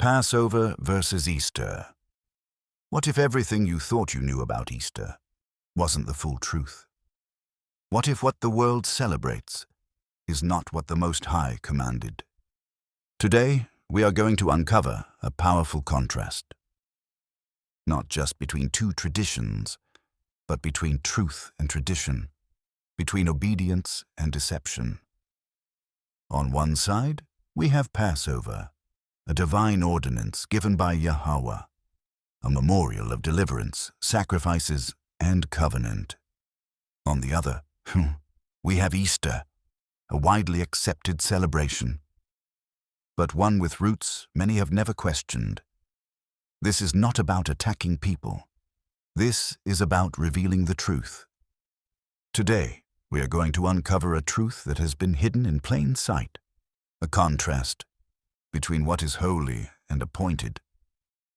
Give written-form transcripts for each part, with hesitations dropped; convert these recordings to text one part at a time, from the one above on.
Passover versus Easter. What if everything you thought you knew about Easter wasn't the full truth? What if what the world celebrates is not what the Most High commanded? Today, we are going to uncover a powerful contrast, not just between two traditions, but between truth and tradition, between obedience and deception. On one side, we have Passover, a divine ordinance given by Yahawah, a memorial of deliverance, sacrifices, and covenant. On the other, we have Easter, a widely accepted celebration, but one with roots many have never questioned. This is not about attacking people. This is about revealing the truth. Today, we are going to uncover a truth that has been hidden in plain sight, a contrast between what is holy and appointed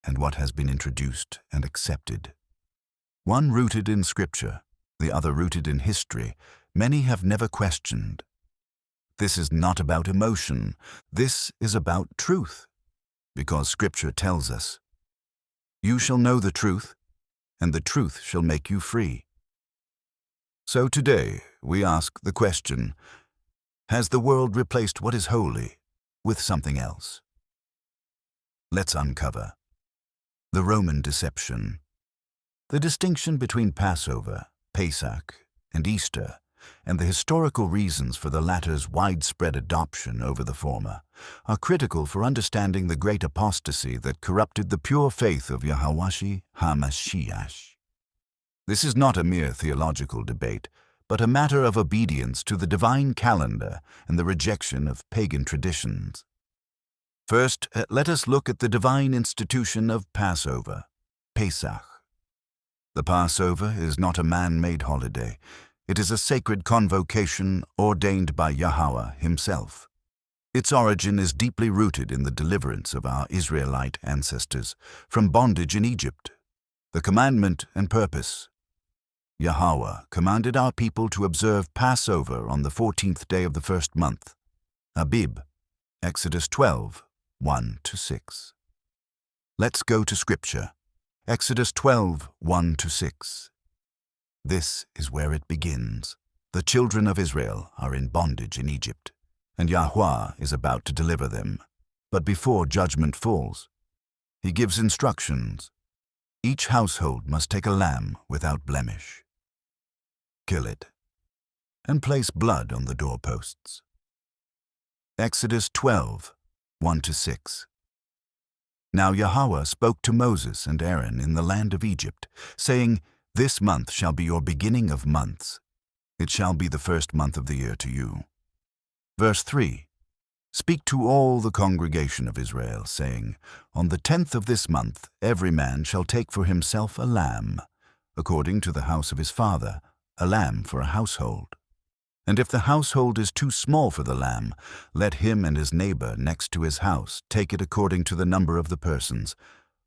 and what has been introduced and accepted. One rooted in Scripture, the other rooted in history, many have never questioned. This is not about emotion. This is about truth, because Scripture tells us, "You shall know the truth, and the truth shall make you free." So today, we ask the question, has the world replaced what is holy with something else? Let's uncover the Roman deception. The distinction between Passover, Pesach, and Easter, and the historical reasons for the latter's widespread adoption over the former, are critical for understanding the great apostasy that corrupted the pure faith of Yahawah HaMashiach. This is not a mere theological debate, but a matter of obedience to the divine calendar and the rejection of pagan traditions. First, let us look at the divine institution of Passover, Pesach. The Passover is not a man-made holiday. It is a sacred convocation ordained by Yahawah himself. Its origin is deeply rooted in the deliverance of our Israelite ancestors from bondage in Egypt. The commandment and purpose. Yahawah commanded our people to observe Passover on the 14th day of the first month, Abib, Exodus 12, 1-6. Let's go to Scripture. Exodus 12, 1-6. This is where it begins. The children of Israel are in bondage in Egypt, and Yahawah is about to deliver them. But before judgment falls, he gives instructions. Each household must take a lamb without blemish, kill it, and place blood on the doorposts. Exodus 12, 1-6. Now Yahawah spoke to Moses and Aaron in the land of Egypt, saying, "This month shall be your beginning of months. It shall be the first month of the year to you." Verse 3. Speak to all the congregation of Israel, saying, "On the 10th of this month every man shall take for himself a lamb, according to the house of his father, a lamb for a household. And if the household is too small for the lamb, let him and his neighbor next to his house take it according to the number of the persons.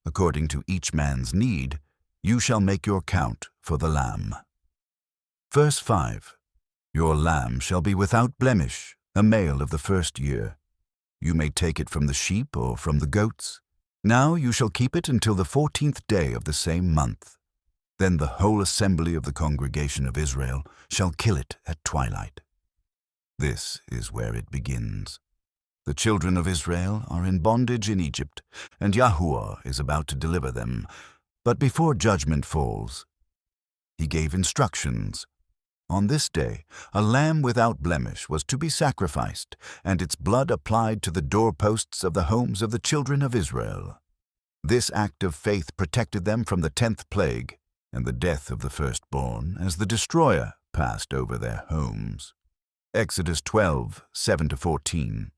According to each man's need, you shall make your count for the lamb." Verse 5. Your lamb shall be without blemish, a male of the first year. You may take it from the sheep or from the goats. Now you shall keep it until the 14th day of the same month. Then the whole assembly of the congregation of Israel shall kill it at twilight. This is where it begins. The children of Israel are in bondage in Egypt, and Yahawah is about to deliver them. But before judgment falls, he gave instructions. On this day, a lamb without blemish was to be sacrificed, and its blood applied to the doorposts of the homes of the children of Israel. This act of faith protected them from the 10th plague and the death of the firstborn as the destroyer passed over their homes. Exodus 12, 7-14.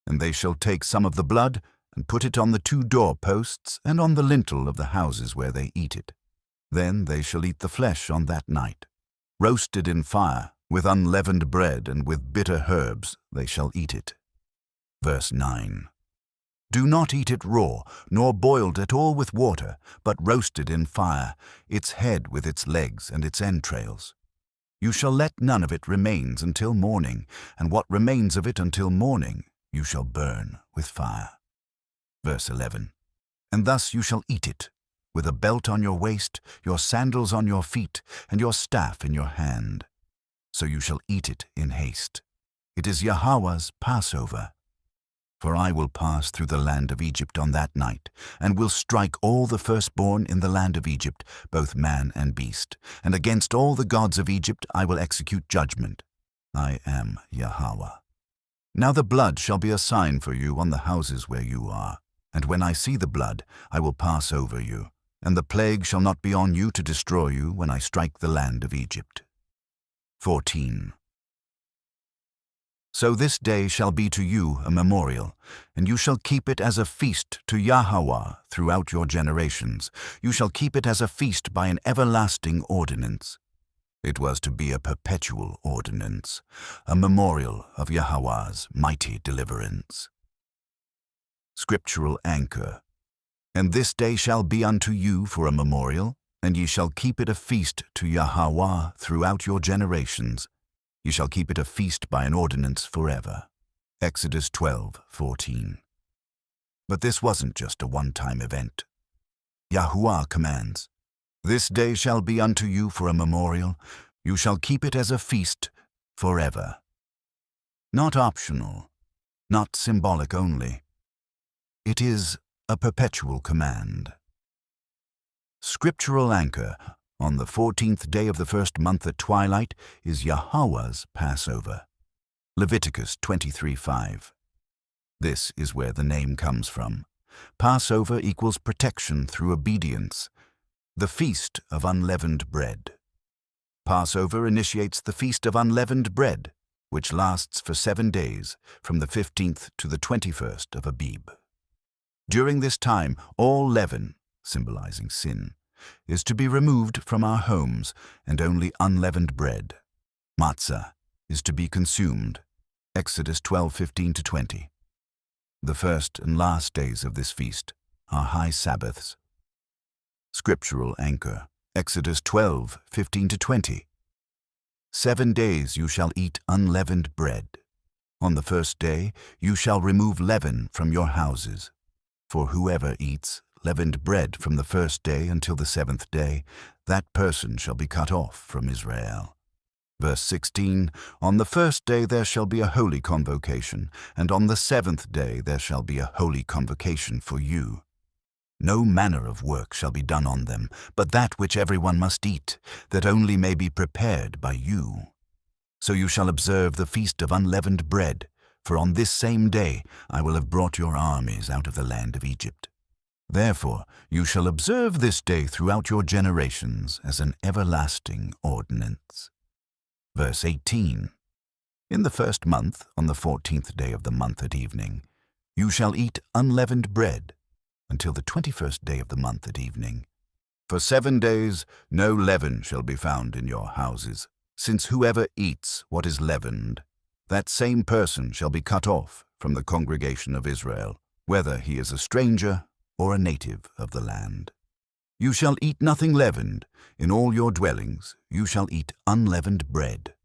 And they shall take some of the blood and put it on the 2 doorposts and on the lintel of the houses where they eat it. Then they shall eat the flesh on that night. Roasted in fire, with unleavened bread and with bitter herbs they shall eat it. Verse 9. Do not eat it raw, nor boiled at all with water, but roasted in fire, its head with its legs and its entrails. You shall let none of it remains until morning, and what remains of it until morning you shall burn with fire. Verse 11. And thus you shall eat it, with a belt on your waist, your sandals on your feet, and your staff in your hand. So you shall eat it in haste. It is Yahawah's Passover. For I will pass through the land of Egypt on that night, and will strike all the firstborn in the land of Egypt, both man and beast. And against all the gods of Egypt I will execute judgment. I am Yahawah. Now the blood shall be a sign for you on the houses where you are. And when I see the blood, I will pass over you. And the plague shall not be on you to destroy you when I strike the land of Egypt. 14. So this day shall be to you a memorial, and you shall keep it as a feast to Yahawah throughout your generations. You shall keep it as a feast by an everlasting ordinance. It was to be a perpetual ordinance, a memorial of Yahawah's mighty deliverance. Scriptural anchor. And this day shall be unto you for a memorial, and ye shall keep it a feast to Yahawah throughout your generations. Ye shall keep it a feast by an ordinance forever. Exodus 12:14. But this wasn't just a one-time event. Yahuwah commands, This day shall be unto you for a memorial. You shall keep it as a feast forever. Not optional, not symbolic only. It is a perpetual command. Scriptural anchor. On the 14th day of the first month at twilight is Yahawah's Passover. Leviticus 23:5. This is where the name comes from. Passover equals protection through obedience. The Feast of Unleavened Bread. Passover initiates the Feast of Unleavened Bread, which lasts for 7 days, from the 15th to the 21st of Abib. During this time, all leaven, symbolizing sin, is to be removed from our homes, and only unleavened bread, matzah, is to be consumed. Exodus 12:15-20. The first and last days of this feast are high Sabbaths. Scriptural anchor. Exodus 12:15-20. 7 days you shall eat unleavened bread. On the first day you shall remove leaven from your houses. For whoever eats leavened bread from the first day until the 7th day, that person shall be cut off from Israel. Verse 16, On the first day there shall be a holy convocation, and on the 7th day there shall be a holy convocation for you. No manner of work shall be done on them, but that which everyone must eat, that only may be prepared by you. So you shall observe the feast of unleavened bread, for on this same day I will have brought your armies out of the land of Egypt. Therefore you shall observe this day throughout your generations as an everlasting ordinance. Verse 18. In the first month, on the 14th day of the month at evening, you shall eat unleavened bread until the 21st day of the month at evening. For 7 days no leaven shall be found in your houses, since whoever eats what is leavened, that same person shall be cut off from the congregation of Israel, whether he is a stranger or a native of the land. You shall eat nothing leavened. In all your dwellings you shall eat unleavened bread.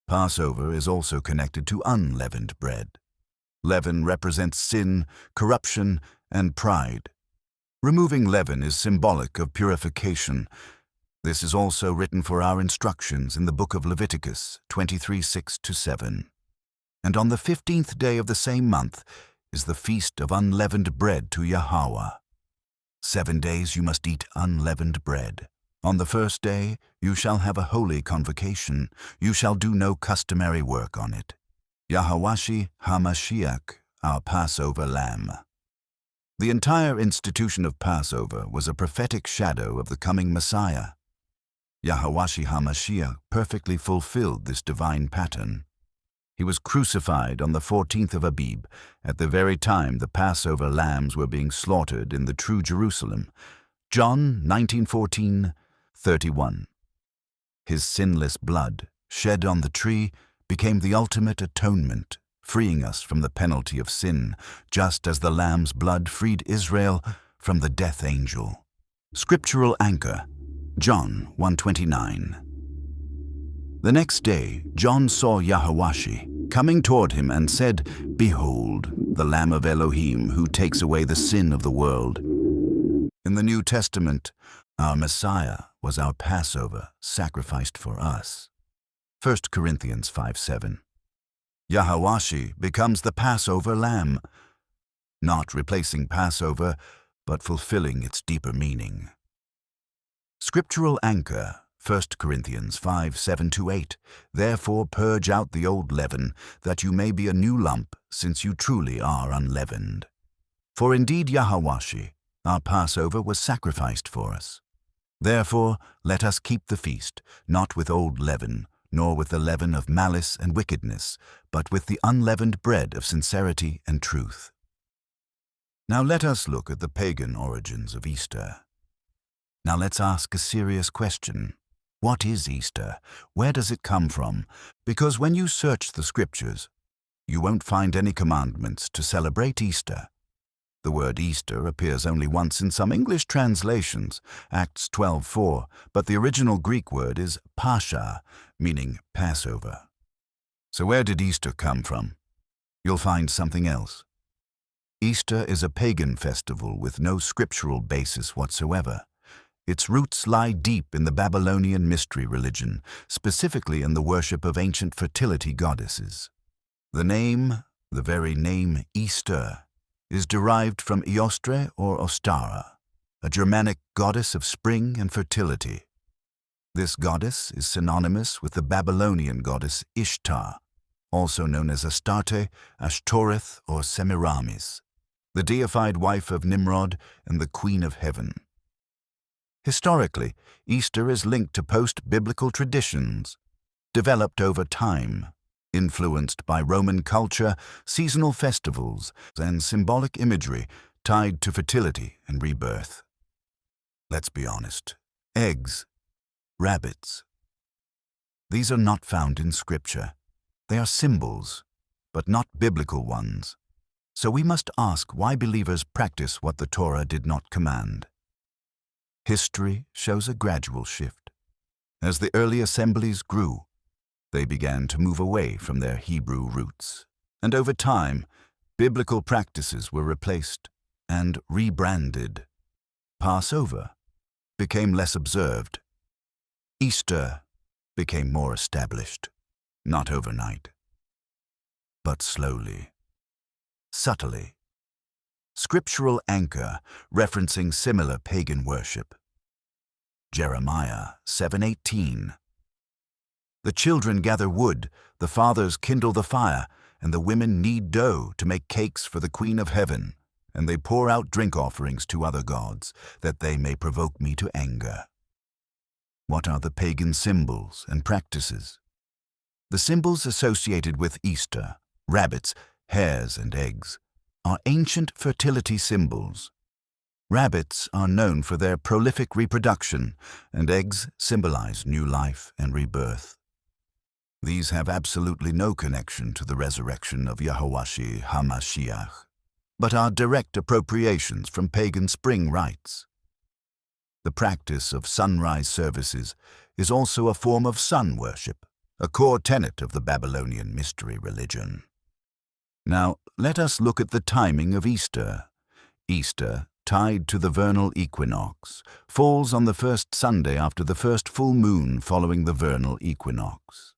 Passover is also connected to unleavened bread. Leaven represents sin, corruption, and pride. Removing leaven is symbolic of purification. This is also written for our instructions in the book of Leviticus 23:6-7. And on the 15th day of the same month is the feast of unleavened bread to Yahawah. 7 days you must eat unleavened bread. On the first day you shall have a holy convocation. You shall do no customary work on it. Yahawah HaMashiach, our Passover Lamb. The entire institution of Passover was a prophetic shadow of the coming Messiah. Yahawah HaMashiach perfectly fulfilled this divine pattern. He was crucified on the 14th of Abib, at the very time the Passover lambs were being slaughtered in the true Jerusalem. John 19:14-31. His sinless blood, shed on the tree, became the ultimate atonement, freeing us from the penalty of sin, just as the lamb's blood freed Israel from the death angel. Scriptural anchor. John 1:29. The next day, John saw Yahawah coming toward him, and said, "Behold, the Lamb of Elohim, who takes away the sin of the world." In the New Testament, our Messiah was our Passover, sacrificed for us. 1 Corinthians 5:7. Yahawah becomes the Passover lamb, not replacing Passover, but fulfilling its deeper meaning. Scriptural anchor, 1 Corinthians 5:7-8. Therefore purge out the old leaven, that you may be a new lump, since you truly are unleavened. For indeed Yahawah, our Passover, was sacrificed for us. Therefore let us keep the feast, not with old leaven, nor with the leaven of malice and wickedness, but with the unleavened bread of sincerity and truth. Now let us look at the pagan origins of Easter. Now let's ask a serious question. What is Easter? Where does it come from? Because when you search the scriptures, you won't find any commandments to celebrate Easter. The word Easter appears only once in some English translations, Acts 12:4, but the original Greek word is Pascha, meaning Passover. So where did Easter come from? You'll find something else. Easter is a pagan festival with no scriptural basis whatsoever. Its roots lie deep in the Babylonian mystery religion, specifically in the worship of ancient fertility goddesses. The very name Easter, is derived from Eostre or Ostara, a Germanic goddess of spring and fertility. This goddess is synonymous with the Babylonian goddess Ishtar, also known as Astarte, Ashtoreth, or Semiramis, the deified wife of Nimrod and the Queen of Heaven. Historically, Easter is linked to post-biblical traditions, developed over time, influenced by Roman culture, seasonal festivals, and symbolic imagery tied to fertility and rebirth. Let's be honest. Eggs, rabbits. These are not found in Scripture. They are symbols, but not biblical ones. So we must ask why believers practice what the Torah did not command. History shows a gradual shift. As the early assemblies grew, they began to move away from their Hebrew roots. And over time, biblical practices were replaced and rebranded. Passover became less observed. Easter became more established, not overnight, but slowly, subtly. Scriptural anchor referencing similar pagan worship. Jeremiah 7:18. The children gather wood, the fathers kindle the fire, and the women knead dough to make cakes for the Queen of Heaven, and they pour out drink offerings to other gods, that they may provoke me to anger. What are the pagan symbols and practices? The symbols associated with Easter, rabbits, hares, and eggs, are ancient fertility symbols. Rabbits are known for their prolific reproduction, and eggs symbolize new life and rebirth. These have absolutely no connection to the resurrection of Yahawah HaMashiach, but are direct appropriations from pagan spring rites. The practice of sunrise services is also a form of sun worship, a core tenet of the Babylonian mystery religion. Now, let us look at the timing of Easter. Easter, tied to the vernal equinox, falls on the first Sunday after the first full moon following the vernal equinox.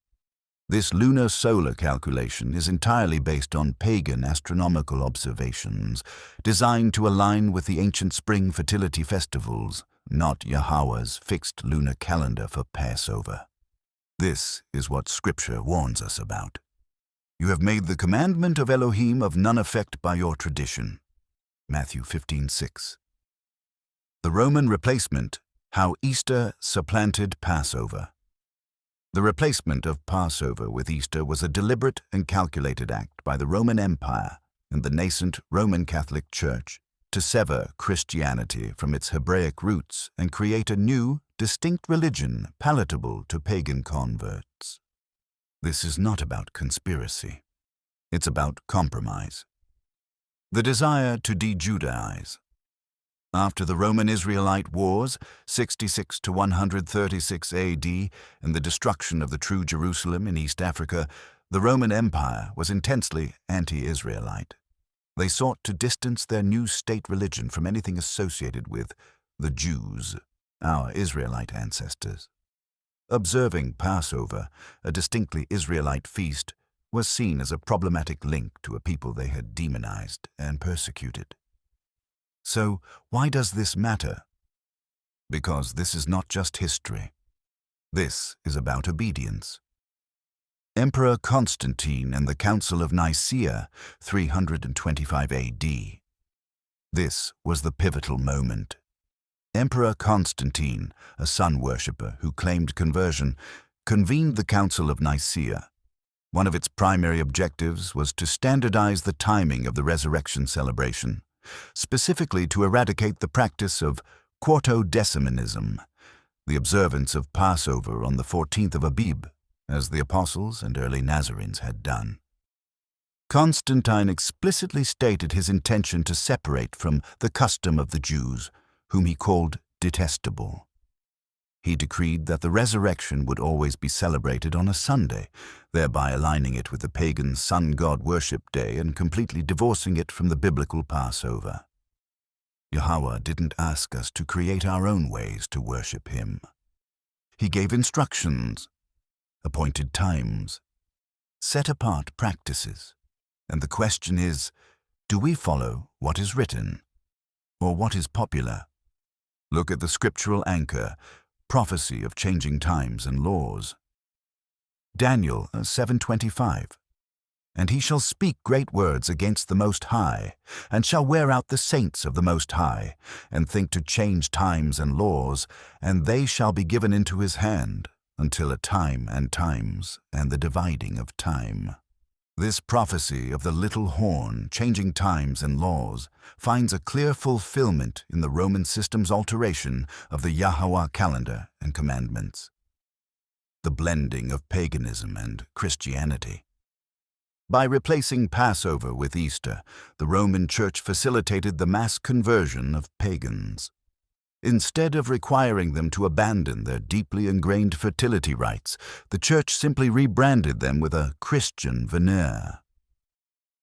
This lunar-solar calculation is entirely based on pagan astronomical observations, designed to align with the ancient spring fertility festivals, not Yahawah's fixed lunar calendar for Passover. This is what Scripture warns us about. You have made the commandment of Elohim of none effect by your tradition. Matthew 15:6. The Roman replacement, how Easter supplanted Passover. The replacement of Passover with Easter was a deliberate and calculated act by the Roman Empire and the nascent Roman Catholic Church to sever Christianity from its Hebraic roots and create a new, distinct religion palatable to pagan converts. This is not about conspiracy. It's about compromise. The desire to de-Judaize. After the Roman-Israelite Wars, 66 to 136 AD, and the destruction of the true Jerusalem in East Africa, The Roman Empire was intensely anti-Israelite. They sought to distance their new state religion from anything associated with the Jews, our Israelite ancestors. Observing Passover, a distinctly Israelite feast, was seen as a problematic link to a people they had demonized and persecuted. So, why does this matter? Because this is not just history. This is about obedience. Emperor Constantine and the Council of Nicaea, 325 AD. This was the pivotal moment. Emperor Constantine, a sun worshipper who claimed conversion, convened the Council of Nicaea. One of its primary objectives was to standardize the timing of the resurrection celebration, specifically to eradicate the practice of quartodecimanism, the observance of Passover on the 14th of Abib, as the apostles and early Nazarenes had done. Constantine explicitly stated his intention to separate from the custom of the Jews, whom he called detestable. He decreed that the resurrection would always be celebrated on a Sunday, thereby aligning it with the pagan sun god worship day and completely divorcing it from the biblical Passover. Yahawah didn't ask us to create our own ways to worship him. He gave instructions, appointed times, set-apart practices, and the question is, do we follow what is written, or what is popular? Look at the scriptural anchor, prophecy of changing times and laws. Daniel 7:25. And he shall speak great words against the Most High, and shall wear out the saints of the Most High, and think to change times and laws, and they shall be given into his hand, until a time and times, and the dividing of time. This prophecy of the little horn, changing times and laws, finds a clear fulfillment in the Roman system's alteration of the Yahawah calendar and commandments. The blending of paganism and Christianity. By replacing Passover with Easter, the Roman Church facilitated the mass conversion of pagans. Instead of requiring them to abandon their deeply ingrained fertility rites, the Church simply rebranded them with a Christian veneer.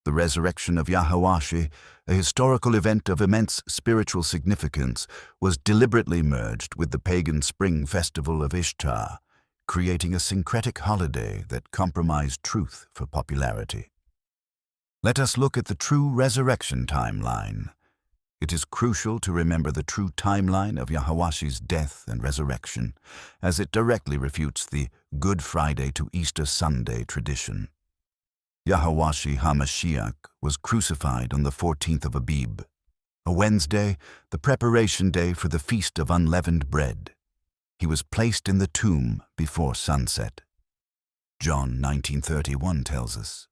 The resurrection of Yahawah, a historical event of immense spiritual significance, was deliberately merged with the pagan spring festival of Ishtar, creating a syncretic holiday that compromised truth for popularity. Let us look at the true resurrection timeline. It is crucial to remember the true timeline of Yahawah's death and resurrection, as it directly refutes the Good Friday to Easter Sunday tradition. Yahawah HaMashiach was crucified on the 14th of Abib, a Wednesday, the preparation day for the Feast of Unleavened Bread. He was placed in the tomb before sunset. John 19:31 tells us,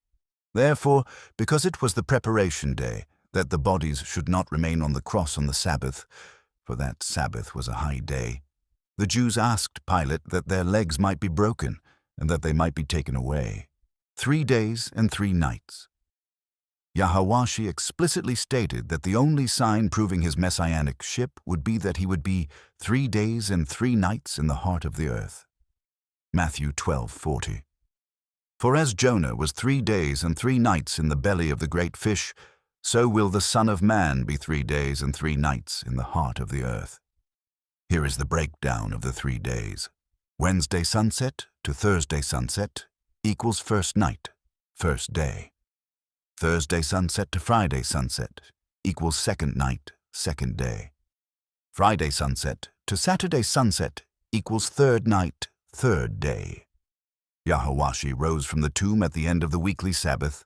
"Therefore, because it was the preparation day, that the bodies should not remain on the cross on the Sabbath, for that Sabbath was a high day, the Jews asked Pilate that their legs might be broken and that they might be taken away. 3 days and 3 nights. Yahawah explicitly stated that the only sign proving his messianic ship would be that he would be 3 days and 3 nights in the heart of the earth. Matthew 12:40. For as Jonah was 3 days and 3 nights in the belly of the great fish, so will the Son of Man be 3 days and 3 nights in the heart of the earth. Here is the breakdown of the 3 days. Wednesday sunset to Thursday sunset equals first night, first day. Thursday sunset to Friday sunset equals second night, second day. Friday sunset to Saturday sunset equals third night, third day. Yahawah rose from the tomb at the end of the weekly Sabbath,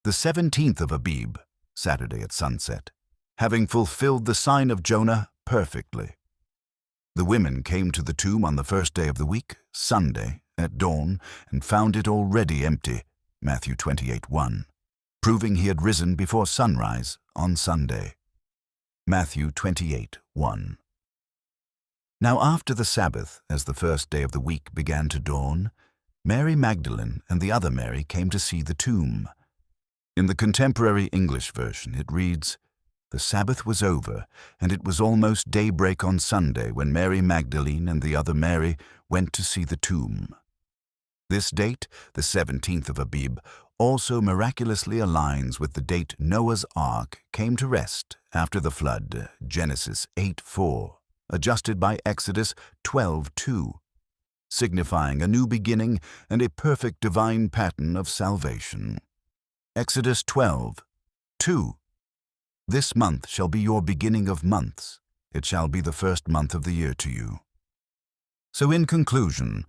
the 17th of Abib, Saturday at sunset, having fulfilled the sign of Jonah perfectly. The women came to the tomb on the first day of the week, Sunday, at dawn, and found it already empty, Matthew 28:1, proving he had risen before sunrise on Sunday. Matthew 28:1. Now after the Sabbath, as the first day of the week began to dawn, Mary Magdalene and the other Mary came to see the tomb. In the contemporary English version it reads, "The Sabbath was over, and it was almost daybreak on Sunday when Mary Magdalene and the other Mary went to see the tomb." This date, the 17th of Abib, also miraculously aligns with the date Noah's Ark came to rest after the flood, Genesis 8:4, adjusted by Exodus 12:2, signifying a new beginning and a perfect divine pattern of salvation. Exodus 12:2. This month shall be your beginning of months. It shall be the first month of the year to you. So in conclusion,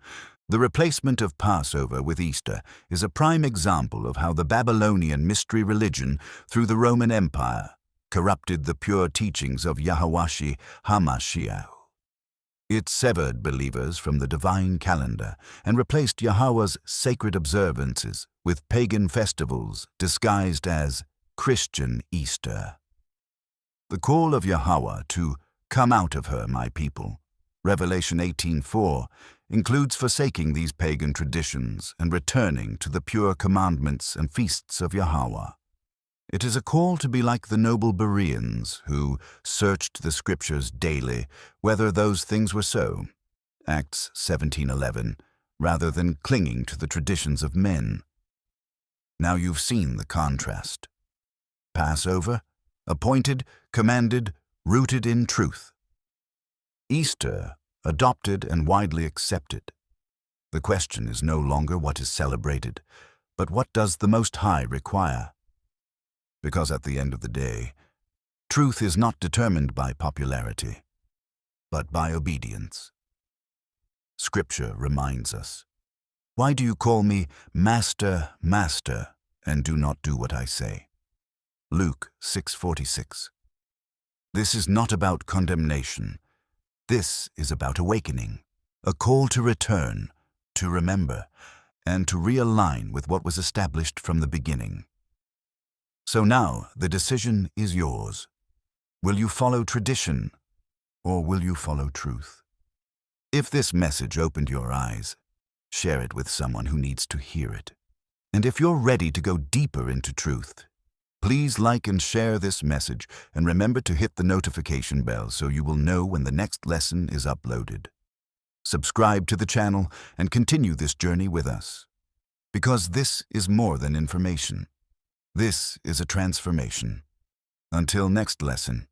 the replacement of Passover with Easter is a prime example of how the Babylonian mystery religion, through the Roman Empire, corrupted the pure teachings of Yahawah HaMashiach. It severed believers from the divine calendar and replaced Yahawah's sacred observances with pagan festivals disguised as Christian Easter. The call of Yahawah to "Come out of her, my people," Revelation 18:4, includes forsaking these pagan traditions and returning to the pure commandments and feasts of Yahawah. It is a call to be like the noble Bereans who searched the scriptures daily, whether those things were so, Acts 17:11, rather than clinging to the traditions of men. Now you've seen the contrast. Passover, appointed, commanded, rooted in truth. Easter, adopted and widely accepted. The question is no longer what is celebrated, but what does the Most High require? Because at the end of the day, truth is not determined by popularity, but by obedience. Scripture reminds us, "Why do you call me Master, Master, and do not do what I say?" Luke 6:46. This is not about condemnation. This is about awakening, a call to return, to remember, and to realign with what was established from the beginning. So now the decision is yours. Will you follow tradition, or will you follow truth? If this message opened your eyes, share it with someone who needs to hear it. And if you're ready to go deeper into truth, please like and share this message, and remember to hit the notification bell so you will know when the next lesson is uploaded. Subscribe to the channel and continue this journey with us. Because this is more than information. This is a transformation. Until next lesson,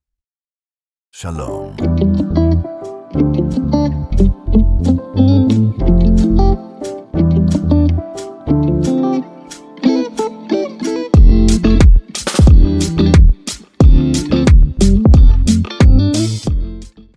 Shalom.